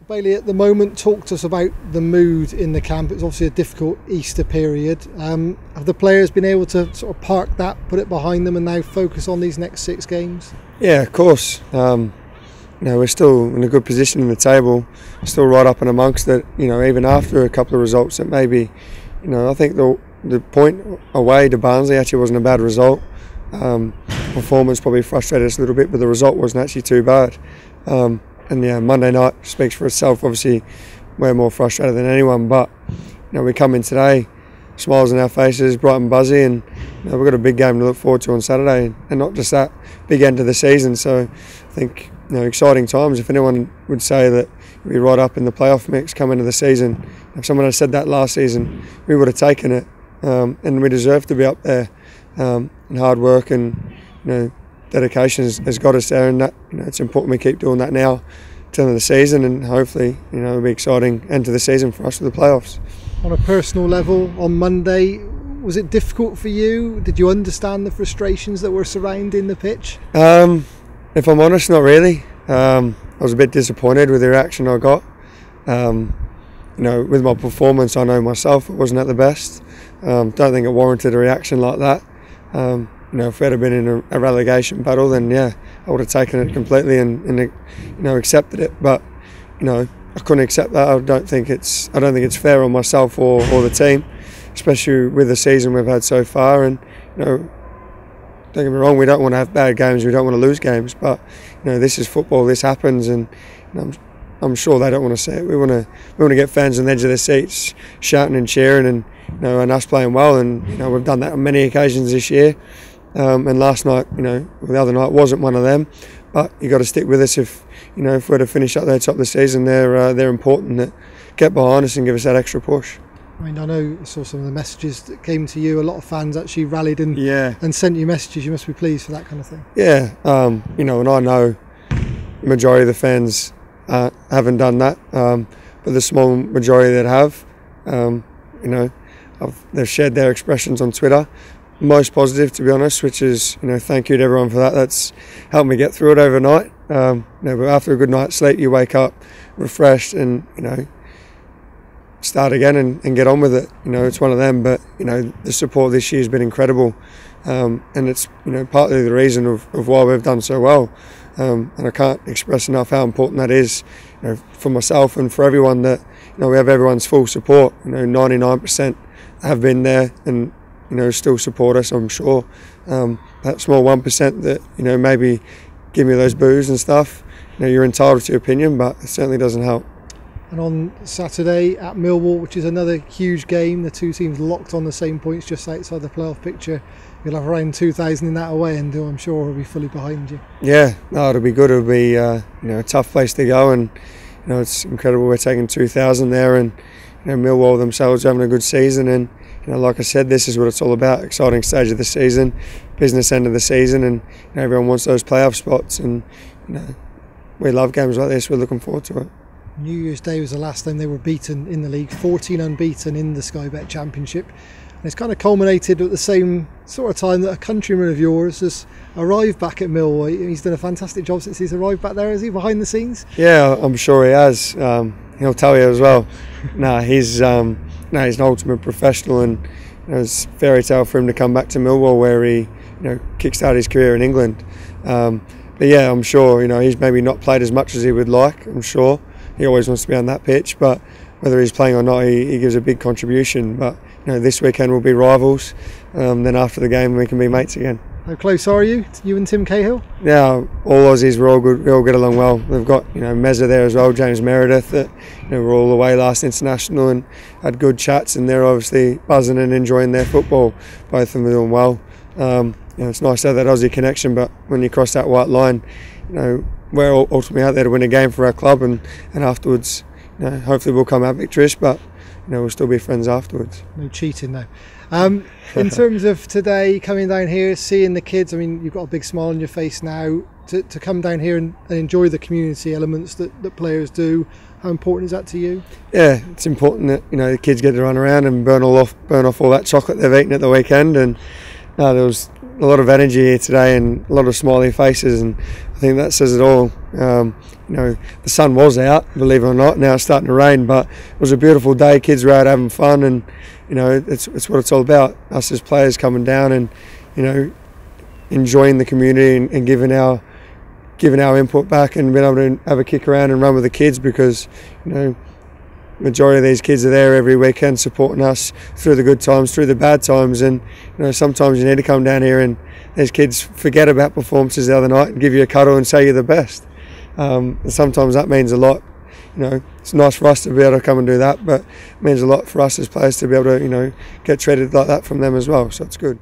Bailey, at the moment, talk to us about the mood in the camp. It's obviously a difficult Easter period. Have the players been able to sort of park that, put it behind them, and now focus on these next 6 games? Yeah, of course. We're still in a good position in the table, still right up and amongst it. Even after a couple of results that maybe, I think the point away to Barnsley actually wasn't a bad result. Performance probably frustrated us a little bit, but the result wasn't actually too bad. And yeah, Monday night speaks for itself. Obviously, we're more frustrated than anyone, but we come in today, smiles on our faces, bright and buzzy, and we've got a big game to look forward to on Saturday, and not just that, big end to the season. So I think exciting times. If anyone would say that we'd right up in the playoff mix come into the season, if someone had said that last season, we would have taken it, and we deserve to be up there. And hard work and dedication has got us there, and that it's important we keep doing that now till the end of the season, and hopefully it'll be exciting end to the season for us with the playoffs. On a personal level, on Monday, was it difficult for you? Did you understand the frustrations that were surrounding the pitch? If I'm honest, not really. I was a bit disappointed with the reaction I got. With my performance, I know myself it wasn't at the best. Don't think it warranted a reaction like that. If we had been in a relegation battle, then yeah, I would have taken it completely and accepted it. But I couldn't accept that. I don't think it's fair on myself or the team, especially with the season we've had so far. And don't get me wrong, we don't want to have bad games, we don't want to lose games. But this is football. This happens, and I'm sure they don't want to see it. We want to get fans on the edge of their seats, shouting and cheering, and us playing well. And we've done that on many occasions this year. And last night, the other night wasn't one of them. But you got to stick with us if we're to finish up there top of the season. They're important. That get behind us and give us that extra push. I know I saw some of the messages that came to you. A lot of fans actually rallied and sent you messages. You must be pleased for that kind of thing. Yeah, and I know the majority of the fans haven't done that, but the small majority that have, they've shared their expressions on Twitter. Most positive, to be honest, which is thank you to everyone for that. That's helped me get through it overnight. But after a good night's sleep, you wake up refreshed and start again and get on with it. It's one of them. But the support this year has been incredible, and it's partly the reason of why we've done so well. And I can't express enough how important that is, for myself and for everyone. That we have everyone's full support. 99% have been there and still support us. I'm sure that small 1% that maybe give me those boos and stuff. You're entitled to your opinion, but it certainly doesn't help. And on Saturday at Millwall, which is another huge game, the two teams locked on the same points just outside the playoff picture. You'll have around 2,000 in that away, and I'm sure will be fully behind you. Yeah, no, it'll be good. It'll be a tough place to go, and it's incredible. We're taking 2,000 there, and Millwall themselves are having a good season, and like I said, this is what it's all about. Exciting stage of the season, business end of the season, and everyone wants those playoff spots, and we love games like this. We're looking forward to it. New Year's Day was the last time they were beaten in the league, 14 unbeaten in the Sky Bet Championship. And it's kind of culminated at the same sort of time that a countryman of yours has arrived back at Millwall. He's done a fantastic job since he's arrived back there, has he, behind the scenes? Yeah, I'm sure he has. He'll tell you as well. He's an ultimate professional, and it's a fairy tale for him to come back to Millwall where he kickstarted his career in England. But yeah, I'm sure he's maybe not played as much as he would like. I'm sure he always wants to be on that pitch, but whether he's playing or not, he gives a big contribution. But this weekend we'll be rivals. Then after the game we can be mates again. How close are you and Tim Cahill? Yeah, all Aussies, we're all good. We all get along well. We've got Mezza there as well, James Meredith. That were all away last international and had good chats, and they're obviously buzzing and enjoying their football. Both of them are doing well. It's nice to have that Aussie connection, but when you cross that white line, we're ultimately out there to win a game for our club, and afterwards, hopefully we'll come out victorious, but we'll still be friends afterwards. No cheating though. In terms of today, coming down here, seeing the kids, you've got a big smile on your face now, to come down here and enjoy the community elements that players do. How important is that to you? Yeah, it's important that the kids get to run around and burn off all that chocolate they've eaten at the weekend, and there was a lot of energy here today and a lot of smiley faces, and I think that says it all. The sun was out, believe it or not. Now it's starting to rain, but it was a beautiful day. Kids were out having fun, and it's what it's all about. Us as players coming down and enjoying the community and giving our input back and being able to have a kick around and run with the kids, because majority of these kids are there every weekend supporting us through the good times, through the bad times, and sometimes you need to come down here and these kids forget about performances the other night and give you a cuddle and say you're the best. And sometimes that means a lot. It's nice for us to be able to come and do that, but it means a lot for us as players to be able to get treated like that from them as well, so it's good.